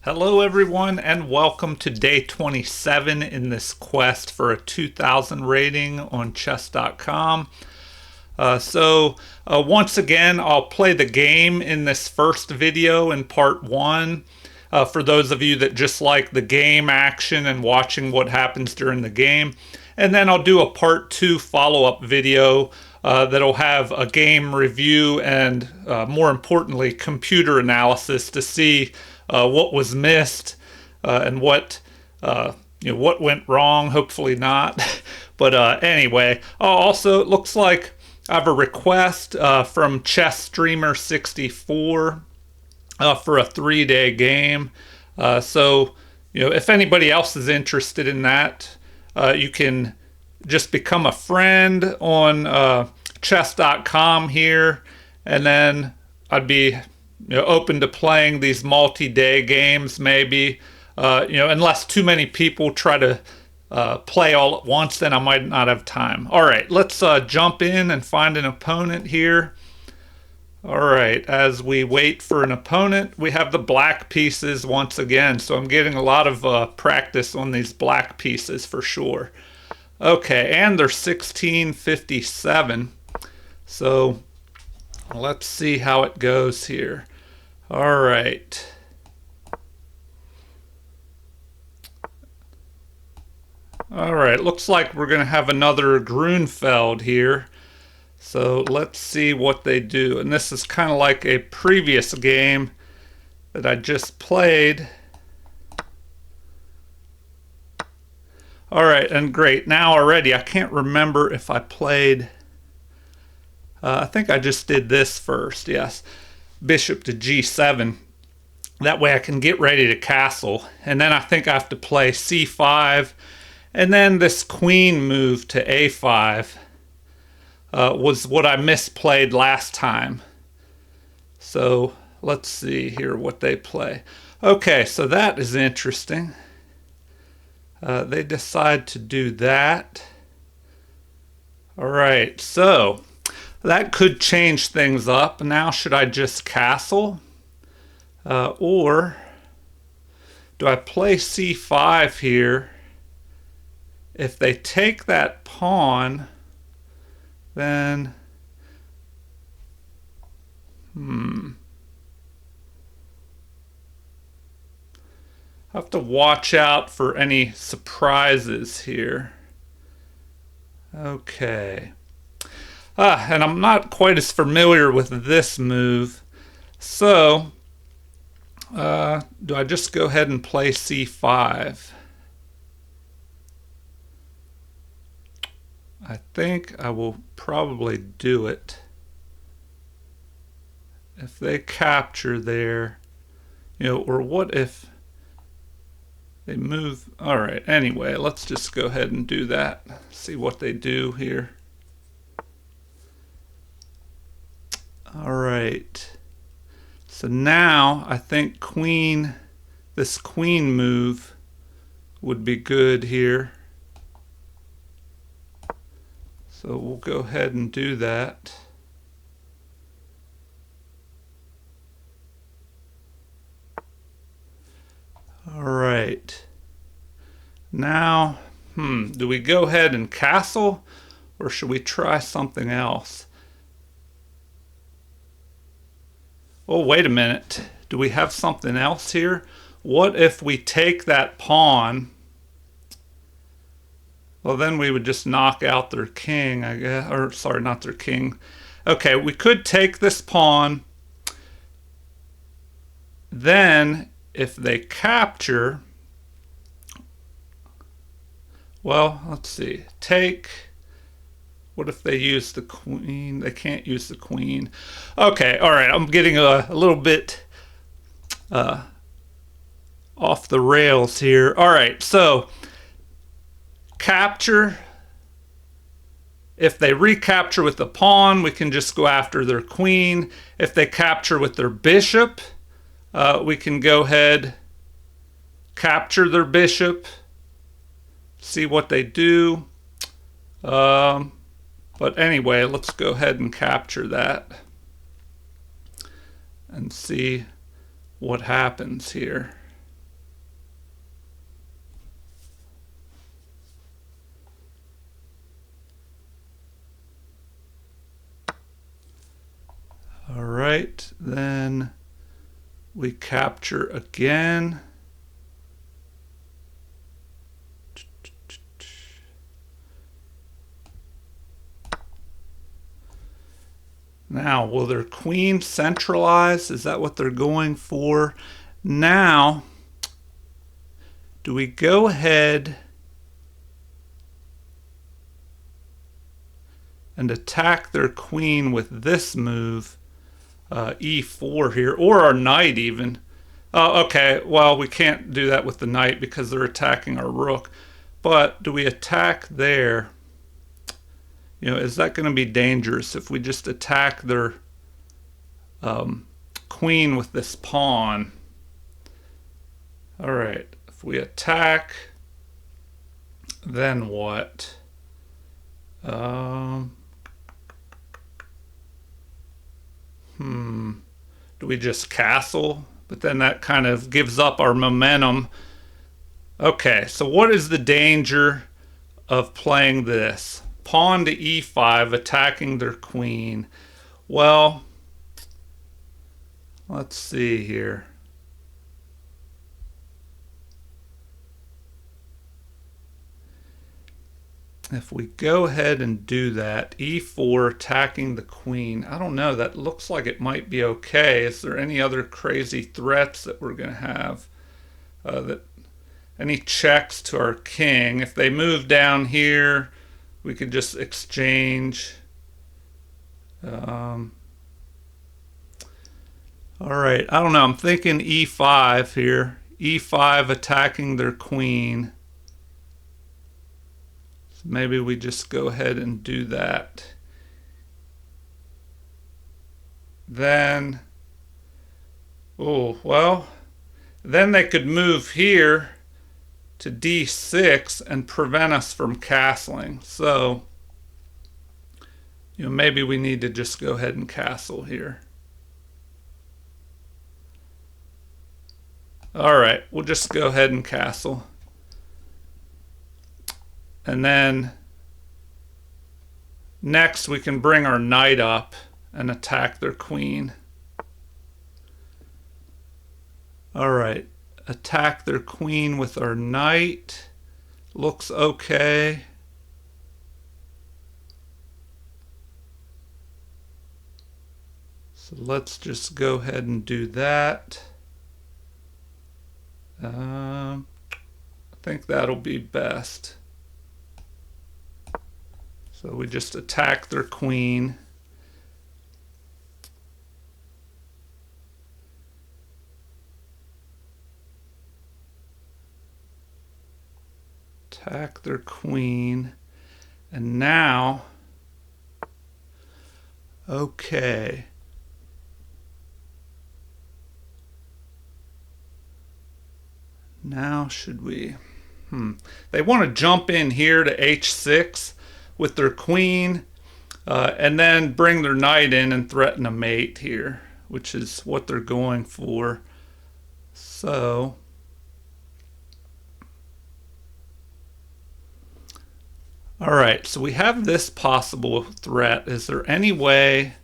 Hello, everyone, and welcome to day 27 in this quest for a 2000 rating on chess.com. Once again, I'll play the game in this first video in part one. For those of you that just like the game action and watching what happens during the game. And then I'll do a part two follow-up video that'll have a game review and, more importantly, computer analysis to see what was missed and what went wrong. Hopefully not. But anyway, also it looks like I have a request from Chess Streamer 64 for a 3-day game. If anybody else is interested in that, you can just become a friend on chess.com here, and then I'd be open to playing these multi-day games maybe. Unless too many people try to play all at once, then I might not have time. All right, let's jump in and find an opponent here. All right, as we wait for an opponent, we have the black pieces once again. So I'm getting a lot of practice on these black pieces for sure. Okay, and they're 1657. So let's see how it goes here. All right. All right, looks like we're going to have another Grunfeld here. So let's see what they do. And this is kind of like a previous game that I just played. All right, and great. Now already, I can't remember if I played... I think I just did this first, yes. Bishop to g7. That way I can get ready to castle. And then I think I have to play c5. And then this queen move to a5 was what I misplayed last time. So let's see here what they play. Okay, so that is interesting. They decide to do that. All right, so that could change things up. Now, should I just castle? Or do I play c5 here? If they take that pawn, then... I have to watch out for any surprises here. Okay. And I'm not quite as familiar with this move. So, do I just go ahead and play c5? I think I will probably do it. If they capture there, or what if they move? All right, anyway, let's just go ahead and do that. See what they do here. All right. So now I think this queen move would be good here. So we'll go ahead and do that. All right. Now, do we go ahead and castle, or should we try something else? Oh, wait a minute. Do we have something else here? What if we take that pawn? Well, then we would just knock out their king, I guess. Or, sorry, not their king. Okay, we could take this pawn. Then, if they capture... Well, let's see. Take... What if they use the queen? They can't use the queen. Okay, all right. I'm getting a little bit off the rails here. All right, so... Capture. If they recapture with the pawn, we can just go after their queen. If they capture with their bishop, we can go ahead, capture their bishop, see what they do. But anyway, let's go ahead and capture that and see what happens here. right, then we capture again. Now, will their queen centralize? Is that what they're going for? Now, do we go ahead and attack their queen with this move, e4 here, or our knight even? Okay, well, we can't do that with the knight because they're attacking our rook. But do we attack there? You know, is that going to be dangerous if we just attack their queen with this pawn? All right, if we attack, then what? Do we just castle? But then that kind of gives up our momentum. Okay, so what is the danger of playing this? Pawn to e5, attacking their queen. Well, let's see here. If we go ahead and do that, e4 attacking the queen, I don't know, that looks like it might be okay. Is there any other crazy threats that we're going to have? Any checks to our king? If they move down here, we could just exchange. All right, I don't know. I'm thinking e5 here. e5 attacking their queen. So maybe we just go ahead and do that. Then, oh, well, then they could move here to d6 and prevent us from castling. So, you know, maybe we need to just go ahead and castle here. All right, we'll just go ahead and castle. And then next we can bring our knight up and attack their queen. All right, attack their queen with our knight. Looks okay. So let's just go ahead and do that. I think that'll be best. So we just attack their queen. Attack their queen. And now, okay. Now should we? They want to jump in here to h6 with their queen and then bring their knight in and threaten a mate here, which is what they're going for. So, all right, so we have this possible threat. Is there any way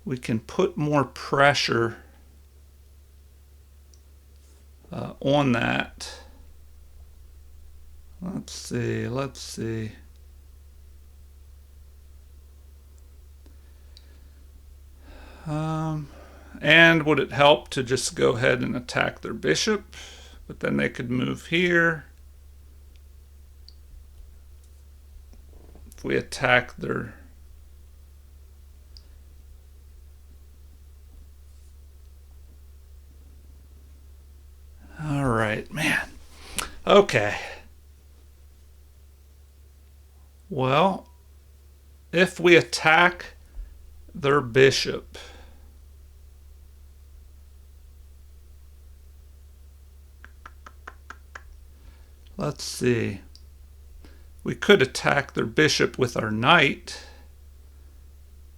we can put more pressure on that? Let's see. And would it help to just go ahead and attack their bishop? But then they could move here. If we attack their... All right, man. Okay. Well, if we attack their bishop, let's see. We could attack their bishop with our knight.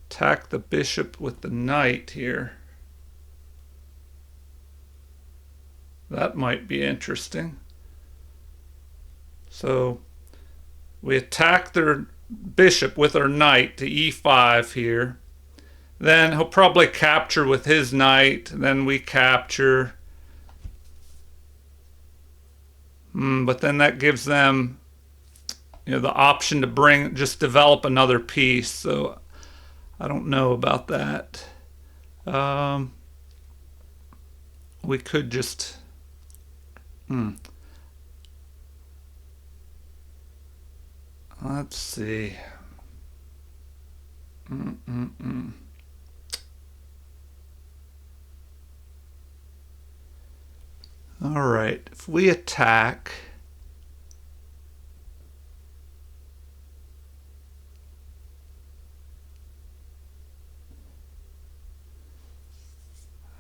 Attack the bishop with the knight here. That might be interesting. So we attack their bishop with our knight to e5 here. Then he'll probably capture with his knight. Then we capture. But then that gives them, the option to just develop another piece. So I don't know about that. We could just. Let's see. All right, if we attack,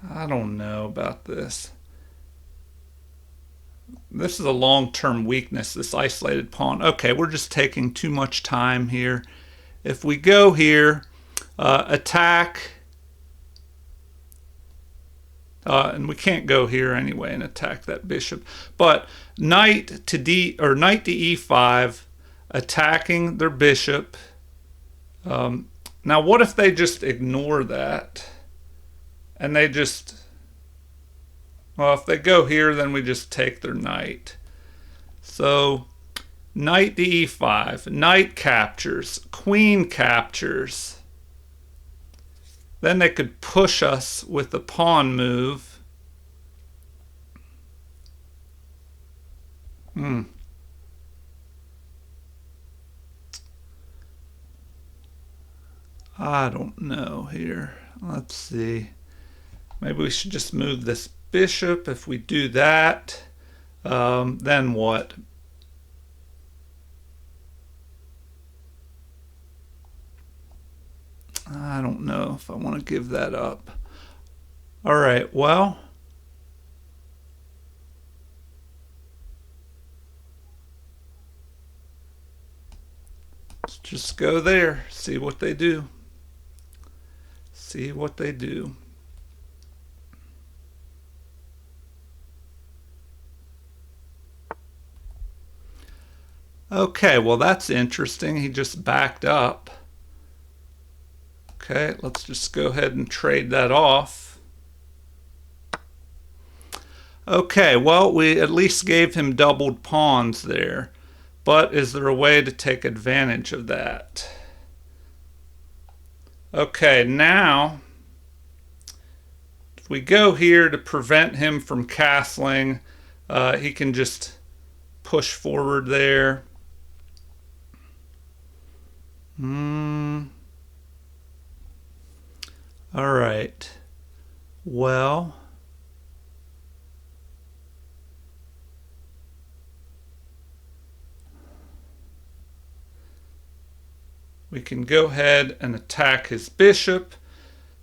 I don't know about this. This is a long-term weakness, this isolated pawn. Okay, we're just taking too much time here. If we go here, attack, and we can't go here anyway and attack that bishop. But knight to e5, attacking their bishop. Now, what if they just ignore that? And they just, well, if they go here, then we just take their knight. So, knight to e5, knight captures, queen captures. Then they could push us with the pawn move. I don't know here. Let's see. Maybe we should just move this bishop. If we do that, then what? I don't know if I want to give that up. All right, well, let's just go there, see what they do. See what they do. Okay, well, that's interesting. He just backed up. Okay, let's just go ahead and trade that off. Okay, well, we at least gave him doubled pawns there. But is there a way to take advantage of that? Okay, now, if we go here to prevent him from castling, he can just push forward there. All right. Well, we can go ahead and attack his bishop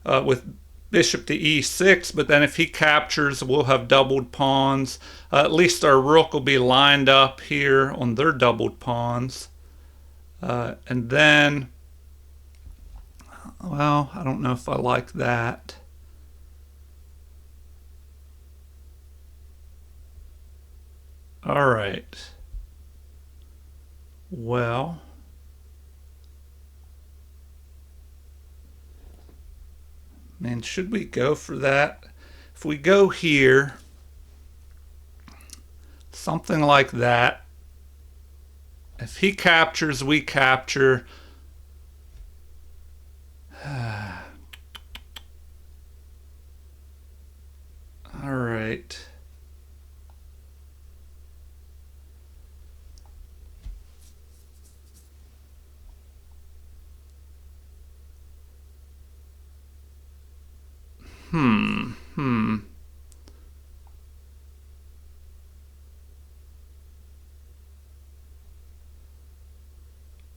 with bishop to e6, but then if he captures, we'll have doubled pawns. At least our rook will be lined up here on their doubled pawns. And then, well, I don't know if I like that. All right. Well, man, should we go for that? If we go here, something like that. If he captures, we capture. All right.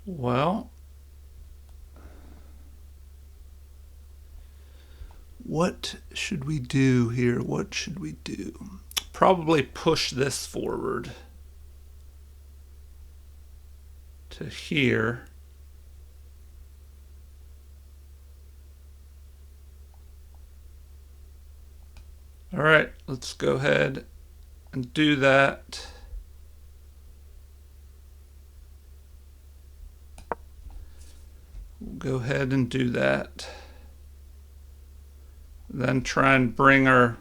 Well, what should we do here? What should we do? Probably push this forward to here. All right, let's go ahead and do that. We'll go ahead and do that. Then try and bring our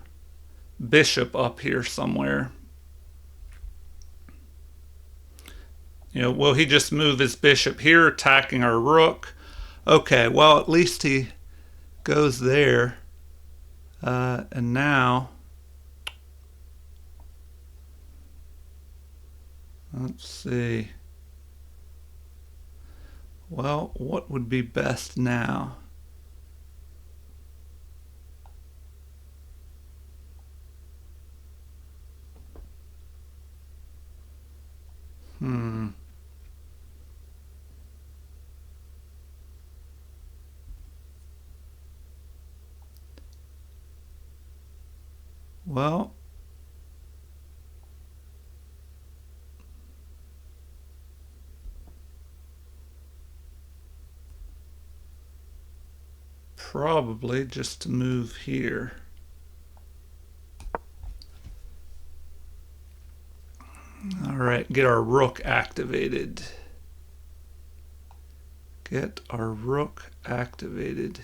bishop up here somewhere. Will he just move his bishop here, attacking our rook? Okay, well, at least he goes there. And now, let's see. Well, what would be best now? Well, probably just to move here. All right, get our rook activated. Get our rook activated.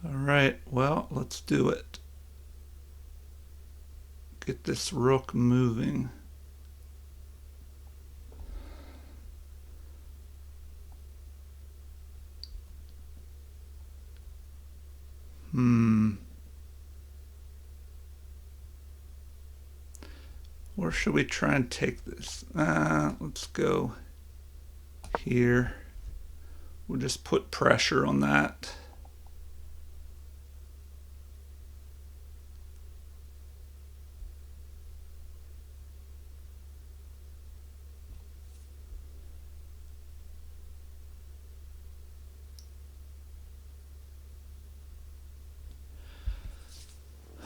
All right, well, let's do it. Get this rook moving. Where should we try and take this? Let's go here. We'll just put pressure on that.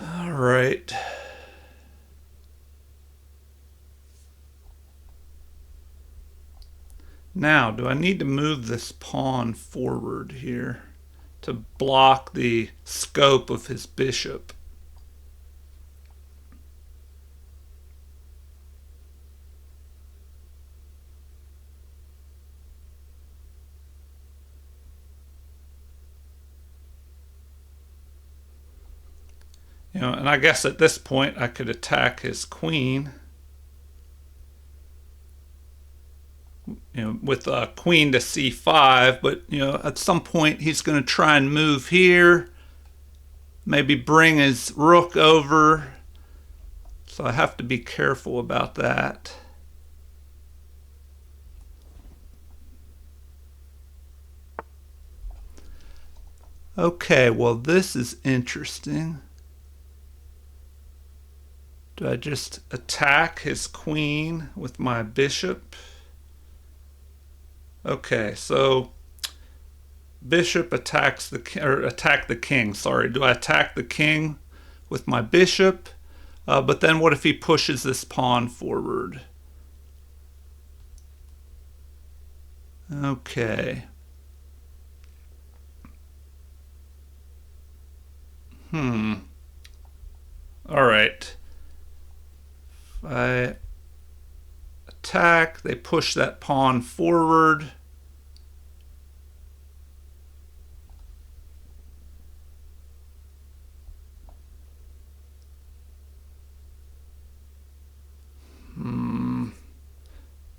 All right. Now, do I need to move this pawn forward here to block the scope of his bishop? And I guess at this point I could attack his queen. With a queen to c5, but at some point he's going to try and move here, maybe bring his rook over, so I have to be careful about that. Okay, well, this is interesting. Do I just attack his queen with my bishop? Okay, so bishop attacks attack the king. Sorry, do I attack the king with my bishop? But then what if he pushes this pawn forward? Okay. All right. If I attack, they push that pawn forward.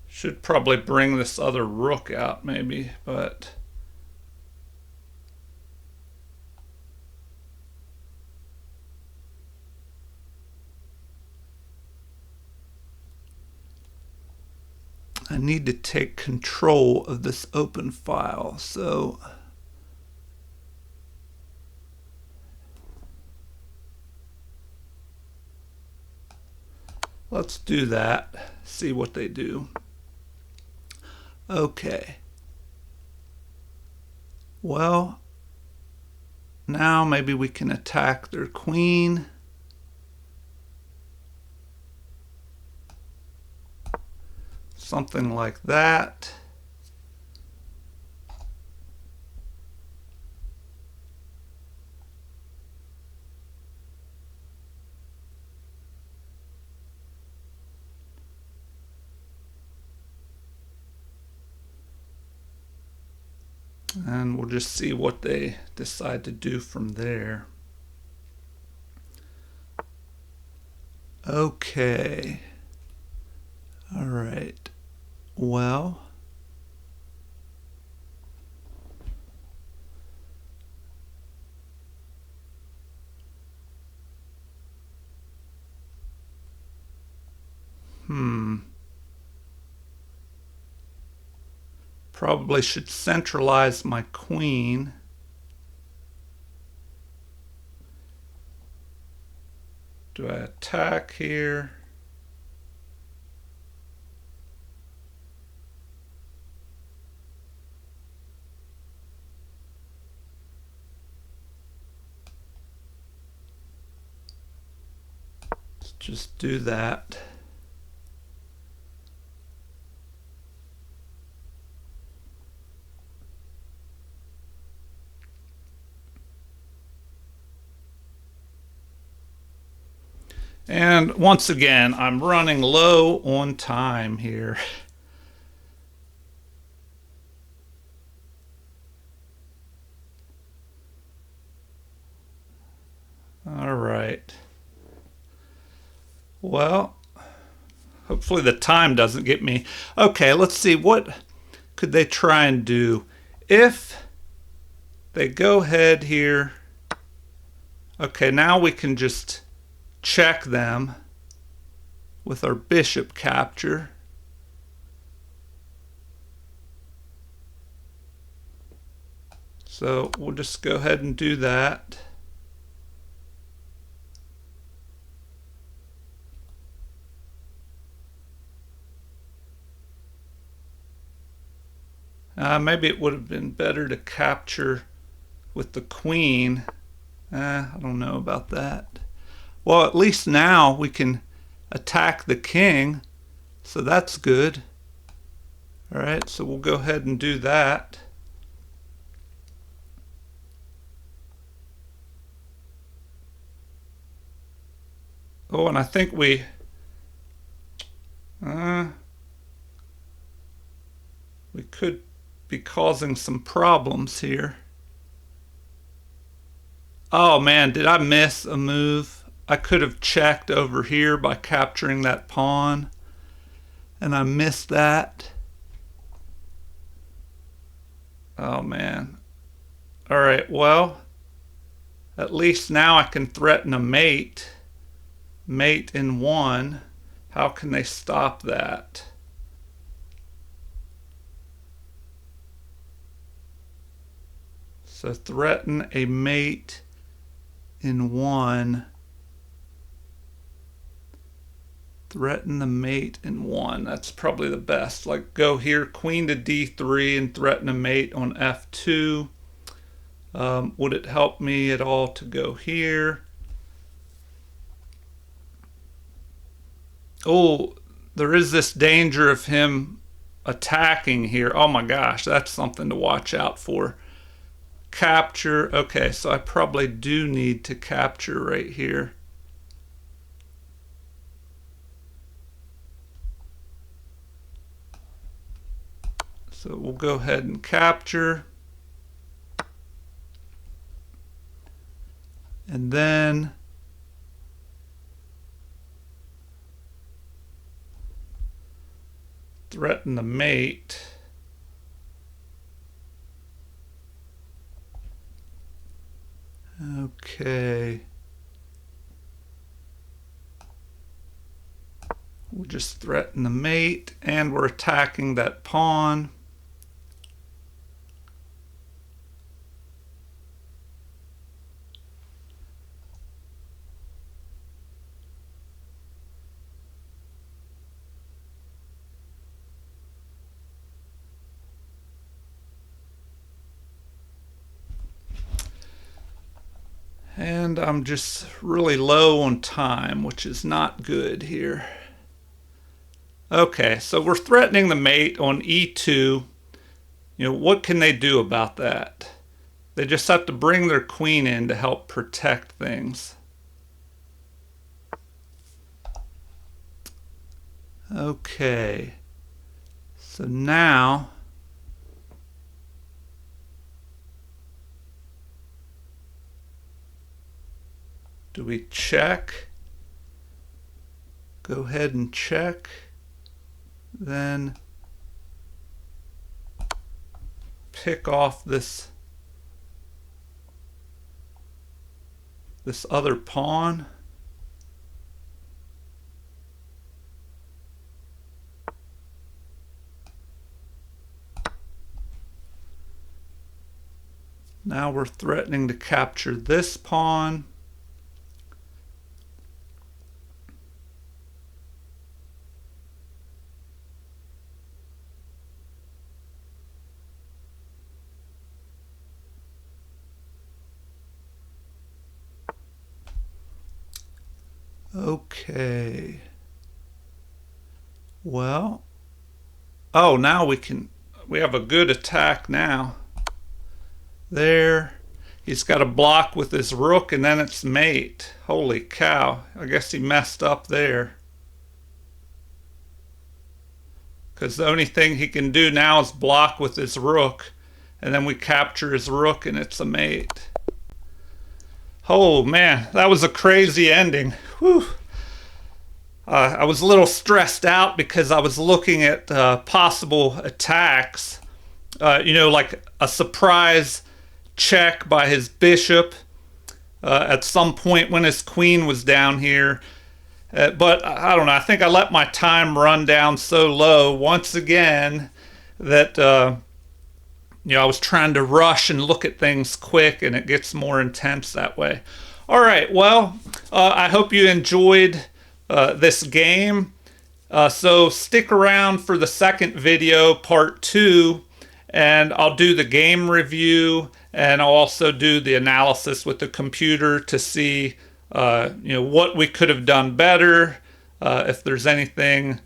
Should probably bring this other rook out maybe, but I need to take control of this open file. So let's do that, see what they do. Okay. Well, now maybe we can attack their queen. Something like that. And we'll just see what they decide to do from there. Okay. All right. Well, probably should centralize my queen. Do I attack here? Let's just do that. And once again, I'm running low on time here. All right. Well, hopefully the time doesn't get me. Okay, let's see. What could they try and do? If they go ahead here. Okay, now we can just check them with our bishop capture. So we'll just go ahead and do that. Maybe it would have been better to capture with the queen. I don't know about that. Well, at least now we can attack the king, so that's good. All right, so we'll go ahead and do that. Oh, and I think we could be causing some problems here. Oh man, did I miss a move? I could have checked over here by capturing that pawn, and I missed that. Oh man. All right, well, at least now I can threaten a mate. Mate in 1. How can they stop that? So threaten a mate in 1. Threaten the mate in 1. That's probably the best. Like go here, queen to d3 and threaten a mate on f2. Would it help me at all to go here? Oh, there is this danger of him attacking here. Oh my gosh, that's something to watch out for. Capture. Okay, so I probably do need to capture right here. So we'll go ahead and capture. And then threaten the mate. Okay. We'll just threaten the mate, and we're attacking that pawn. And I'm just really low on time, which is not good here. Okay, so we're threatening the mate on e2. What can they do about that? They just have to bring their queen in to help protect things. Okay, so now Do we check? Go ahead and check. Then pick off this other pawn. Now we're threatening to capture this pawn. Okay. Well, oh, now we have a good attack now. There. He's got a block with his rook, and then it's mate. Holy cow. I guess he messed up there. Because the only thing he can do now is block with his rook. And then we capture his rook, and it's a mate. Oh, man. That was a crazy ending. Whew. I was a little stressed out because I was looking at possible attacks. You know, like a surprise check by his bishop at some point when his queen was down here. But I don't know, I think I let my time run down so low once again that you know, I was trying to rush and look at things quick, and it gets more intense that way. All right, well, I hope you enjoyed this game. So stick around for the second video, part 2, and I'll do the game review, and I'll also do the analysis with the computer to see you know, what we could have done better, if there's anything,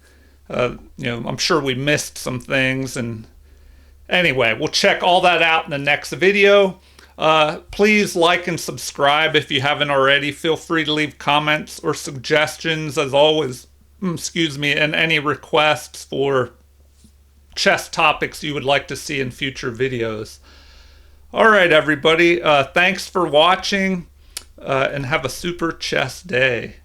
you know, I'm sure we missed some things. And anyway, we'll check all that out in the next video. Please like and subscribe if you haven't already. Feel free to leave comments or suggestions, as always, excuse me, and any requests for chess topics you would like to see in future videos. All right, everybody, thanks for watching, and have a super chess day.